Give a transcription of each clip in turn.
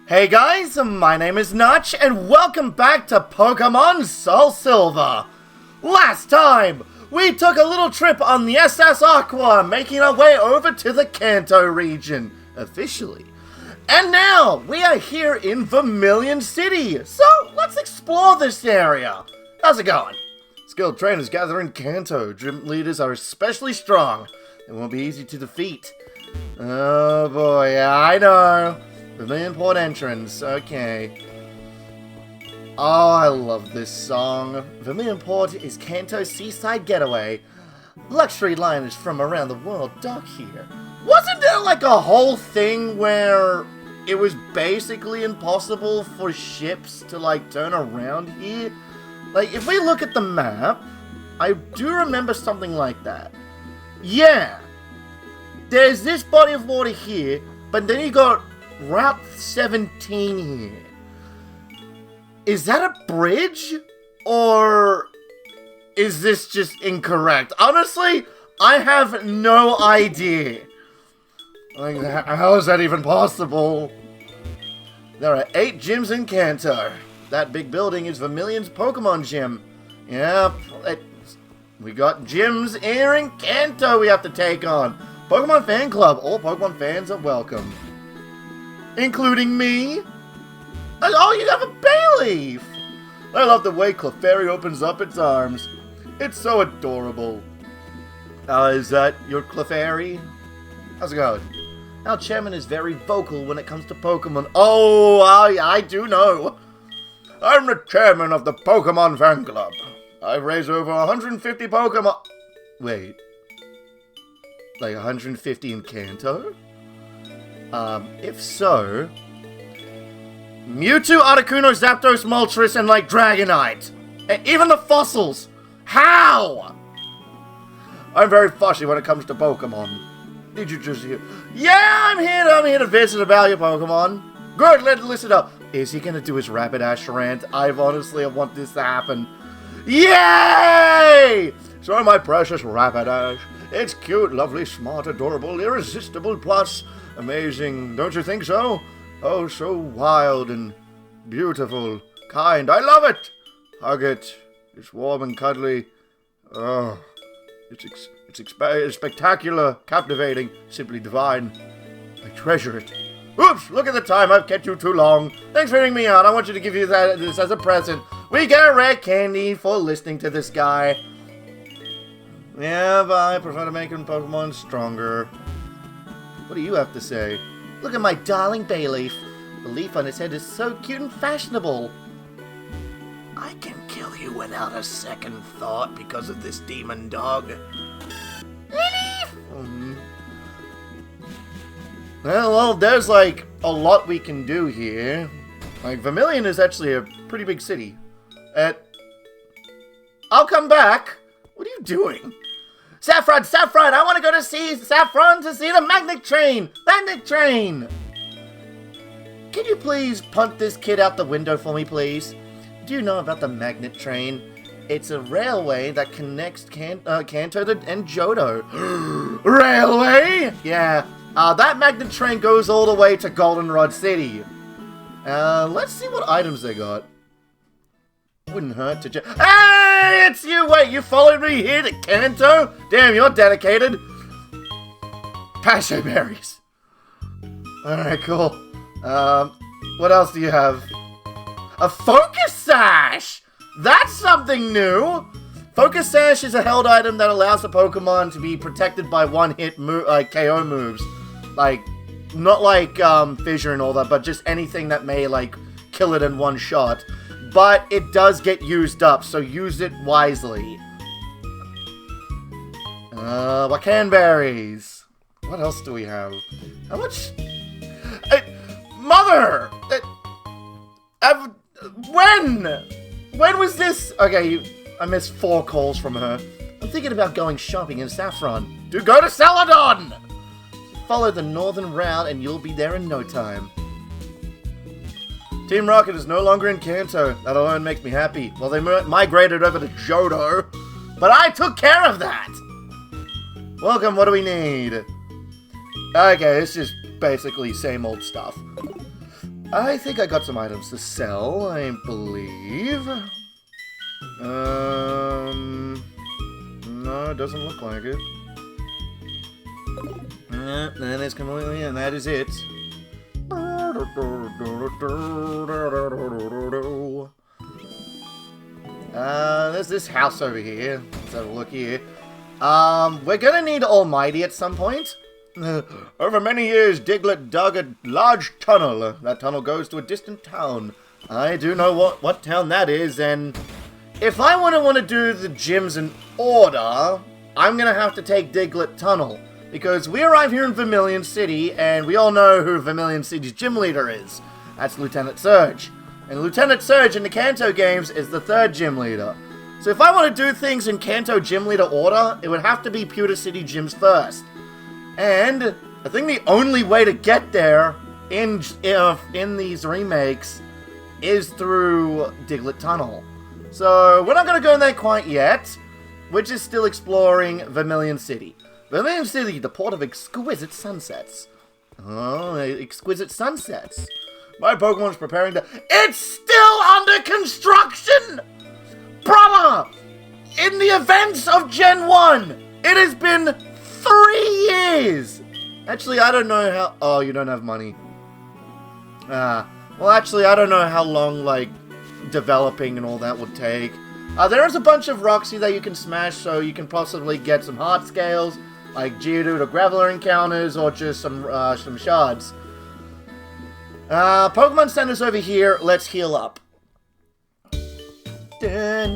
Hey guys, my name is Notch, and welcome back to Pokémon SoulSilver. Last time, we took a little trip on the SS Aqua, making our way over to the Kanto region, officially. And now, we are here in Vermilion City, so let's explore this area. How's it going? Skilled trainers gather in Kanto. Gym leaders are especially strong. They won't be easy to defeat. Oh boy, yeah, I know. Vermilion Port entrance, okay. Oh, I love this song. Vermilion Port is Kanto's seaside getaway. Luxury liners from around the world dock here. Wasn't there like a whole thing where it was basically impossible for ships to like turn around here? Like, if we look at the map, I do remember something like that. Yeah. There's this body of water here, but then you got Route 17 here. Is that a bridge? Or is this just incorrect? Honestly, I have no idea. Like, how is that even possible? There are 8 gyms in Kanto. That big building is Vermilion's Pokemon gym. Yep, we got gyms here in Kanto we have to take on. Pokemon Fan Club. All Pokemon fans are welcome. Including me. Oh, you have a Bayleaf! I love the way Clefairy opens up its arms. It's so adorable. Is that your Clefairy? How's it going? Our chairman is very vocal when it comes to Pokemon. Oh, I do know. I'm the chairman of the Pokemon Fan Club. I've raised over 150 Pokemon... Wait. Like 150 in Kanto? If so... Mewtwo, Articuno, Zapdos, Moltres, and like Dragonite. And even the fossils. How? I'm very fussy when it comes to Pokemon. Did you just hear? Yeah, I'm here to visit about your Pokemon. Good, listen up. Is he gonna do his Rapidash rant? I want this to happen. Yay! So my precious Rapidash. It's cute, lovely, smart, adorable, irresistible, plus amazing. Don't you think so? Oh, so wild and beautiful, kind. I love it. Hug it. It's warm and cuddly. Oh, it's spectacular, captivating, simply divine. I treasure it. Oops, look at the time. I've kept you too long. Thanks for hearing me out. I want you to give you this as a present. We get a rare candy for listening to this guy. Yeah, but I prefer to make Pokemon stronger. What do you have to say? Look at my darling Bayleaf. The leaf on his head is so cute and fashionable. I can kill you without a second thought because of this demon dog. Well, there's like a lot we can do here. Like, Vermilion is actually a pretty big city. I'll come back. What are you doing? Saffron, I want to go to see Saffron to see the magnet train. Magnet train. Can you please punt this kid out the window for me, please? Do you know about the magnet train? It's a railway that connects Kanto and Johto. Railway? Yeah. That magnet train goes all the way to Goldenrod City. Let's see what items they got. Wouldn't hurt to Hey, it's you! Wait, you followed me here to Kanto? Damn, you're dedicated. Passion berries. Alright, cool. What else do you have? A Focus Sash! That's something new! Focus Sash is a held item that allows the Pokemon to be protected by one-hit KO moves. Like, not like Fissure and all that, but just anything that may, like, kill it in one shot. But it does get used up, so use it wisely. Wacanberries. What else do we have? How much? Mother! When was this? Okay, I missed 4 calls from her. I'm thinking about going shopping in Saffron. Do go to Celadon! Follow the northern route and you'll be there in no time. Team Rocket is no longer in Kanto. That alone makes me happy. Well, they migrated over to Johto. But I took care of that! Welcome, what do we need? Okay, it's just basically same old stuff. I think I got some items to sell, I believe. No, it doesn't look like it. That is completely, and that is it. There's this house over here. Let's have a look here. We're gonna need Almighty at some point. Over many years, Diglett dug a large tunnel. That tunnel goes to a distant town. I do know what town that is, and if I want to do the gyms in order, I'm gonna have to take Diglett Tunnel. Because we arrive here in Vermilion City, and we all know who Vermilion City's gym leader is. That's Lieutenant Surge. And Lieutenant Surge in the Kanto games is the 3rd gym leader. So if I want to do things in Kanto gym leader order, it would have to be Pewter City gyms first. And I think the only way to get there in these remakes is through Diglett Tunnel. So we're not going to go in there quite yet. We're just still exploring Vermilion City. Vermilion City, the port of exquisite sunsets. Oh, exquisite sunsets. My Pokemon's preparing to... It's still under construction! Brother! In the events of Gen 1, it has been 3 years! Actually, I don't know how... Oh, you don't have money. Well, actually, I don't know how long, like, developing and all that would take. There is a bunch of rocks here that you can smash, so you can possibly get some heart scales, like Geodude or Graveler encounters, or just some shards. Pokemon Center's over here. Let's heal up. There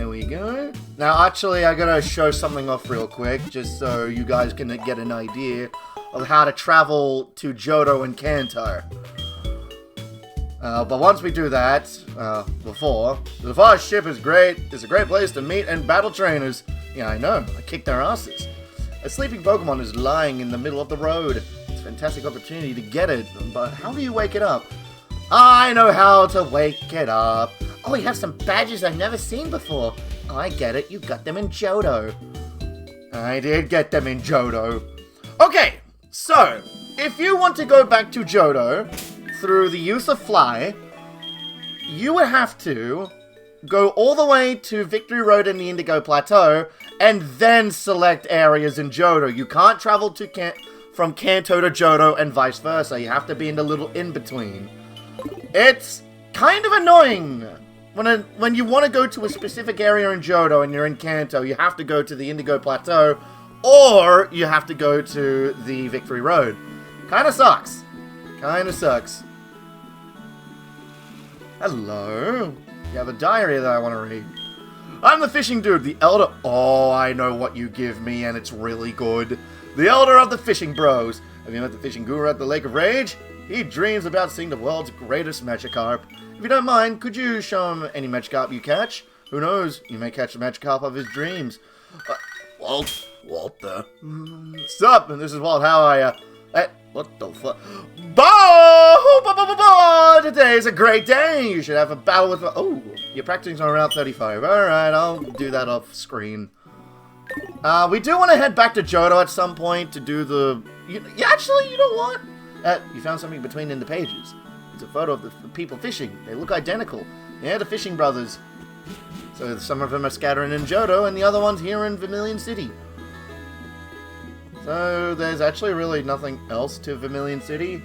we go. Now, actually, I gotta show something off real quick, just so you guys can get an idea of how to travel to Johto and Kanto. But once we do that, the fast ship is great. It's a great place to meet and battle trainers. Yeah, I know. I kicked their asses. A sleeping Pokemon is lying in the middle of the road. It's a fantastic opportunity to get it, but how do you wake it up? I know how to wake it up. Oh, we have some badges I've never seen before. Oh, I get it. You got them in Johto. I did get them in Johto. Okay, so, if you want to go back to Johto through the use of Fly, you would have to go all the way to Victory Road in the Indigo Plateau, and then select areas in Johto. You can't travel to from Kanto to Johto and vice versa. You have to be in the little in-between. It's kind of annoying. When you want to go to a specific area in Johto and you're in Kanto, you have to go to the Indigo Plateau, or you have to go to the Victory Road. Kinda sucks. Kinda sucks. Hello. You have a diary that I want to read. I'm the fishing dude, the elder... Oh, I know what you give me, and it's really good. The elder of the fishing bros. Have you met the fishing guru at the Lake of Rage? He dreams about seeing the world's greatest Magikarp. If you don't mind, could you show him any Magikarp you catch? Who knows, you may catch the Magikarp of his dreams. Walter. Sup? And this is Walt, how I, what the fuck? Today is a great day. You should have a battle with... Oh, you're practicing on Route 35. Alright, I'll do that off screen. We do want to head back to Johto at some point to do the... Actually, you know what? You found something between in the pages. It's a photo of the people fishing. They look identical. Yeah, the fishing brothers. So some of them are scattering in Johto, and the other one's here in Vermilion City. So there's actually really nothing else to Vermilion City,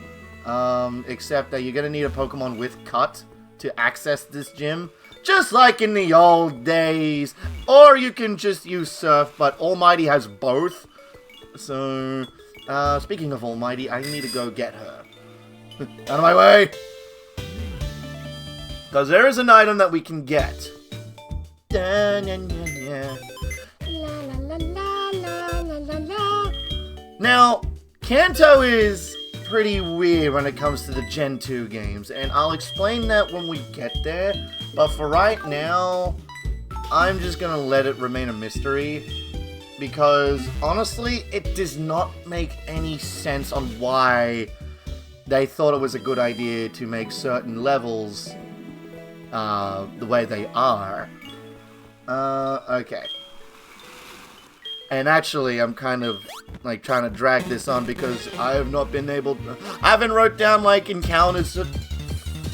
except that you're going to need a Pokemon with Cut to access this gym, just like in the old days. Or you can just use Surf, but Almighty has both. So, speaking of Almighty, I need to go get her. Out of my way! Because there is an item that we can get. Now, Kanto is pretty weird when it comes to the Gen 2 games, and I'll explain that when we get there, but for right now, I'm just gonna let it remain a mystery, because honestly, it does not make any sense on why they thought it was a good idea to make certain levels the way they are. Okay. And actually, I'm kind of, like, trying to drag this on because I have not been able to... I haven't wrote down, like, encounters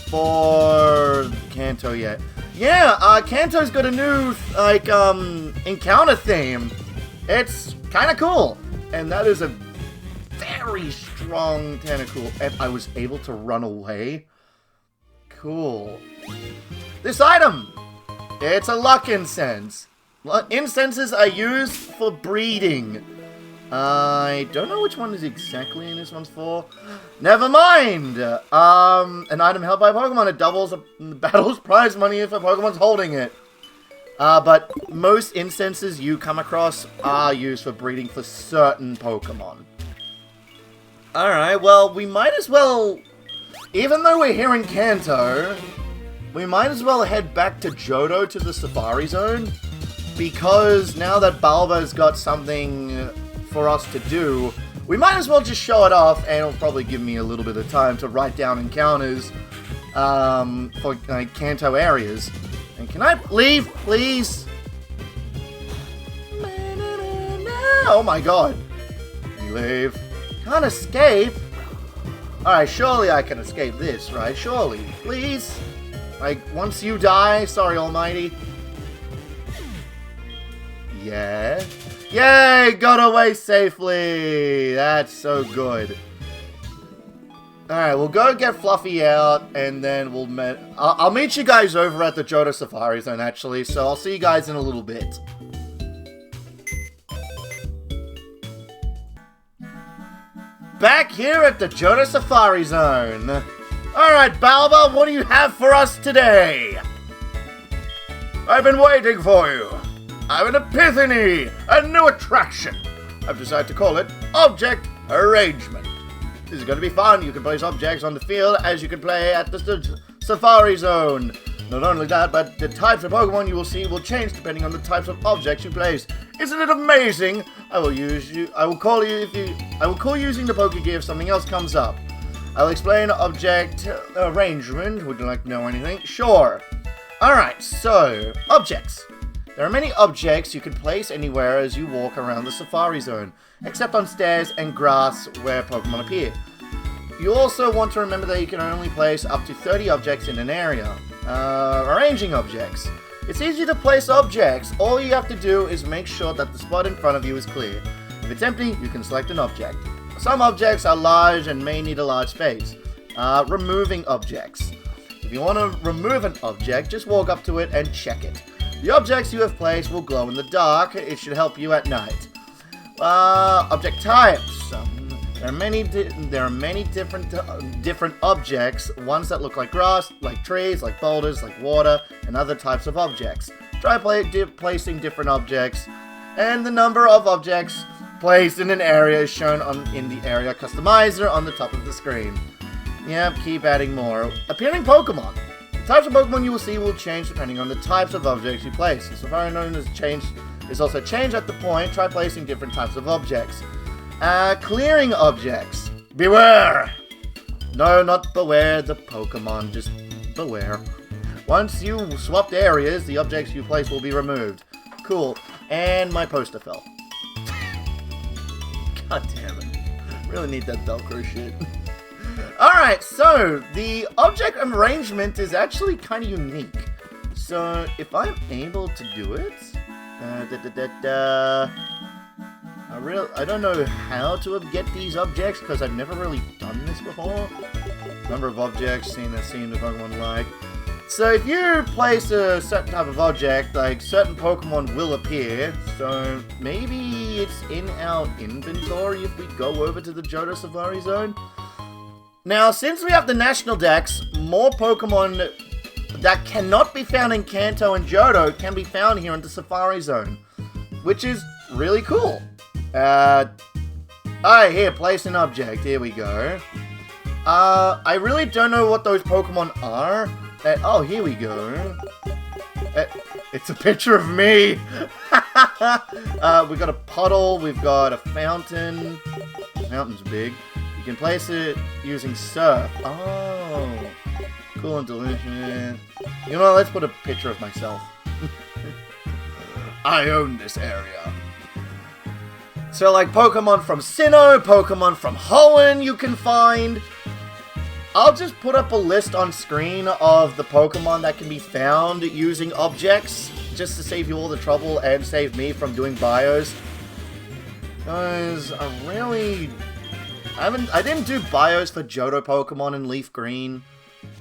for Kanto yet. Yeah, Kanto's got a new, like, encounter theme. It's kind of cool. And that is a very strong tentacle. And I was able to run away. Cool. This item! It's a luck incense. Incenses are used for breeding. I don't know which one is exactly in this one's for. Never mind! An item held by a Pokemon. It doubles the battle's prize money if a Pokemon's holding it. But most incenses you come across are used for breeding for certain Pokemon. Alright, well, we might as well... Even though we're here in Kanto, we might as well head back to Johto to the Safari Zone. Because now that Balba's got something for us to do, we might as well just show it off, and it'll probably give me a little bit of time to write down encounters for Kanto areas. And can I leave, please? Oh my god. Can you leave? Can't escape? Alright, surely I can escape this, right? Surely. Please? Like, once you die, sorry almighty. Yeah. Yay! Got away safely! That's so good. Alright, we'll go get Fluffy out, and then we'll I'll meet you guys over at the Johto Safari Zone, actually, so I'll see you guys in a little bit. Back here at the Johto Safari Zone. Alright, Balba, what do you have for us today? I've been waiting for you. I have an epiphany, a new attraction. I've decided to call it Object Arrangement. This is going to be fun. You can place objects on the field as you can play at the Safari Zone. Not only that, but the types of Pokemon you will see will change depending on the types of objects you place. Isn't it amazing? I will call using the Pokégear if something else comes up. I'll explain object arrangement. Would you like to know anything? Sure. Alright, so, objects. There are many objects you can place anywhere as you walk around the Safari Zone, except on stairs and grass where Pokemon appear. You also want to remember that you can only place up to 30 objects in an area. Arranging objects. It's easy to place objects. All you have to do is make sure that the spot in front of you is clear. If it's empty, you can select an object. Some objects are large and may need a large space. Removing objects. If you want to remove an object, just walk up to it and check it. The objects you have placed will glow in the dark. It should help you at night. Object types. There are many different objects. Ones that look like grass, like trees, like boulders, like water, and other types of objects. Try placing different objects, and the number of objects placed in an area is shown in the area customizer on the top of the screen. Yep, keep adding more. Appearing Pokemon. The types of Pokemon you will see will change depending on the types of objects you place. The Safari known as change is also change at the point. Try placing different types of objects. Clearing objects. Beware! No, not beware the Pokemon, just beware. Once you swapped areas, the objects you place will be removed. Cool. And my poster fell. God damn it. Really need that Velcro shit. Alright, so the object arrangement is actually kind of unique. So, if I'm able to do it... I don't know how to get these objects, because I've never really done this before. Number of objects, seen the Pokemon like. So if you place a certain type of object, like certain Pokemon will appear. So maybe it's in our inventory if we go over to the Johto Safari Zone. Now, since we have the National Dex, more Pokemon that cannot be found in Kanto and Johto can be found here in the Safari Zone, which is really cool. Alright, here, place an object. Here we go. I really don't know what those Pokemon are. Oh, here we go. It's a picture of me. We've got a puddle. We've got a fountain. The fountain's big. You can place it using surf. Oh, cool and delicious. You know, let's put a picture of myself. I own this area. So like Pokemon from Sinnoh, Pokemon from Hoenn you can find. I'll just put up a list on screen of the Pokemon that can be found using objects, just to save you all the trouble and save me from doing bios. Because I didn't do bios for Johto Pokemon in Leaf Green,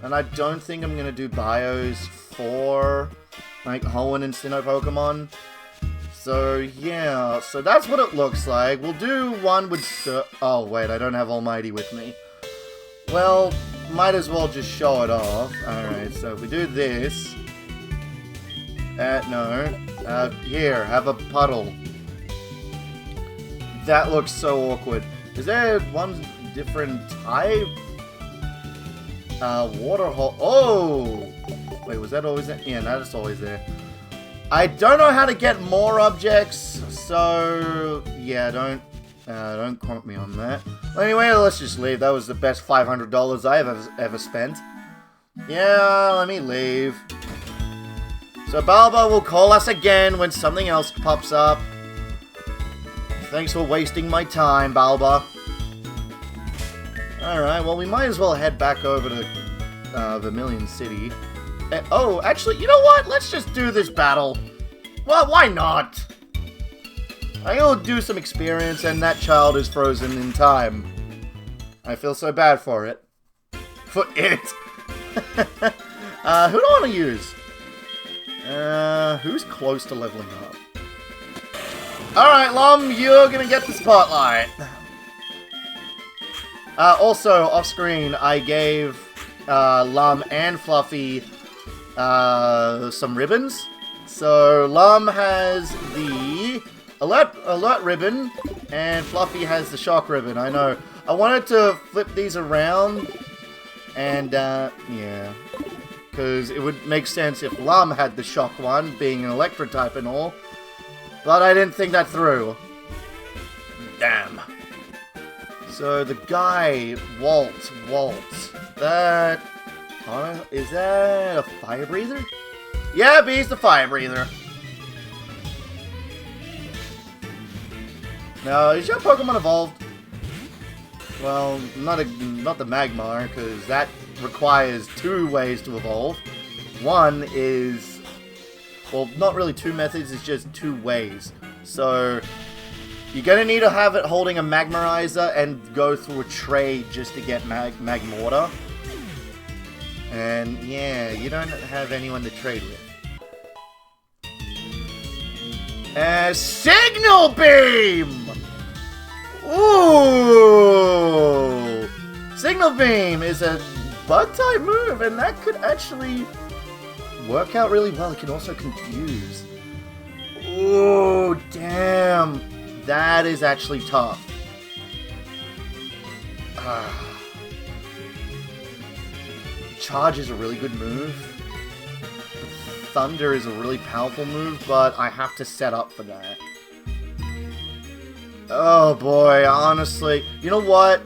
and I don't think I'm gonna do bios for like Hoenn and Sinnoh Pokemon. So yeah, so that's what it looks like. We'll do one with oh wait, I don't have Almighty with me. Well, might as well just show it off. Alright, so if we do this... here, have a puddle. That looks so awkward. Is there one different type? Water hole... Oh! Wait, was that always there? Yeah, that's always there. I don't know how to get more objects, so... Yeah, don't quote me on that. Anyway, let's just leave. That was the best $500 I have ever spent. Yeah, let me leave. So Balba will call us again when something else pops up. Thanks for wasting my time, Balba. Alright, well we might as well head back over to Vermilion City. Oh, actually, you know what? Let's just do this battle. Well, why not? I'll do some experience, and that child is frozen in time. I feel so bad for it. For it! Who do I want to use? Who's close to leveling up? Alright, Lum, you're gonna get the spotlight. Also, off-screen, I gave Lum and Fluffy some ribbons. So, Lum has the alert ribbon, and Fluffy has the shock ribbon. I know. I wanted to flip these around, and, yeah. Because it would make sense if Lum had the shock one, being an electric type and all. But I didn't think that through. Damn. So, the guy, Waltz. That... is that a fire breather? Yeah, he's the fire breather. Now, is your Pokemon evolved? Well, not the Magmar, because that requires 2 ways to evolve. One is... Well, not really 2 methods, it's just 2 ways. So, you're gonna need to have it holding a Magmarizer and go through a trade just to get Magmortar. And, yeah, you don't have anyone to trade with. Signal Beam! Ooh! Signal Beam is a bug-type move, and that could actually work out really well. It can also confuse. Ooh, damn. That is actually tough. Charge is a really good move. Thunder is a really powerful move, but I have to set up for that. Oh boy, honestly. You know what?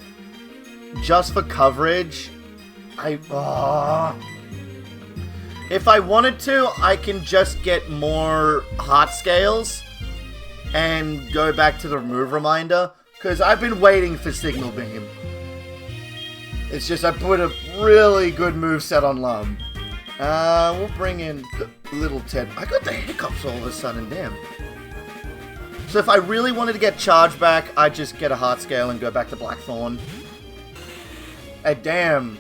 Just for coverage, if I wanted to, I can just get more heart scales and go back to the move reminder, because I've been waiting for Signal Beam. It's just I put a really good moveset on Lum. We'll bring in Little Ted. I got the hiccups all of a sudden, damn. So if I really wanted to get charge back, I'd just get a heart scale and go back to Blackthorn. Damn.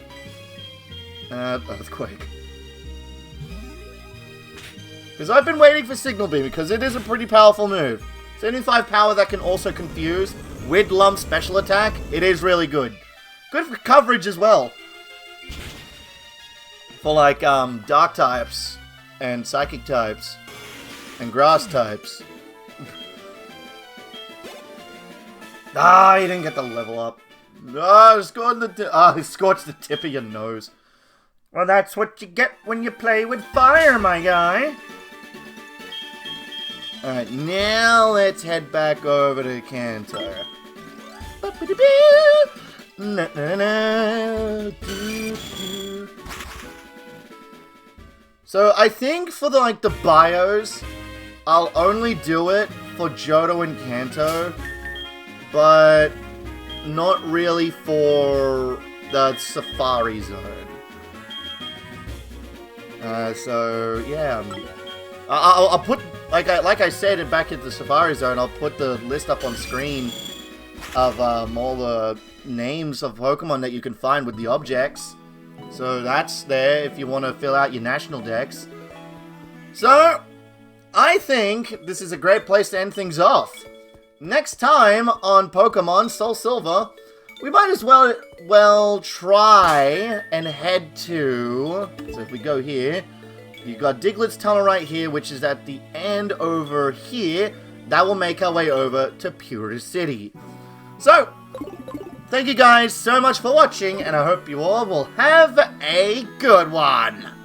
Earthquake. Because I've been waiting for Signal Beam, because it is a pretty powerful move. 75 power that can also confuse. With Lump special attack, it is really good. Good for coverage as well. For like, dark types, and psychic types, and grass types. He didn't get the level up. He scorched the tip of your nose. Well, that's what you get when you play with fire, my guy. Alright, now let's head back over to Kanto. So I think for the bios, I'll only do it for Johto and Kanto, but not really for the Safari Zone. So yeah, I'll put like I said back at the Safari Zone. I'll put the list up on screen of all the names of Pokemon that you can find with the objects. So that's there if you want to fill out your national dex. So I think this is a great place to end things off. Next time on Pokemon SoulSilver, we might as well try and head to... So if we go here, you've got Diglett's Tunnel right here, which is at the end over here. That will make our way over to Pura City. So, thank you guys so much for watching, and I hope you all will have a good one.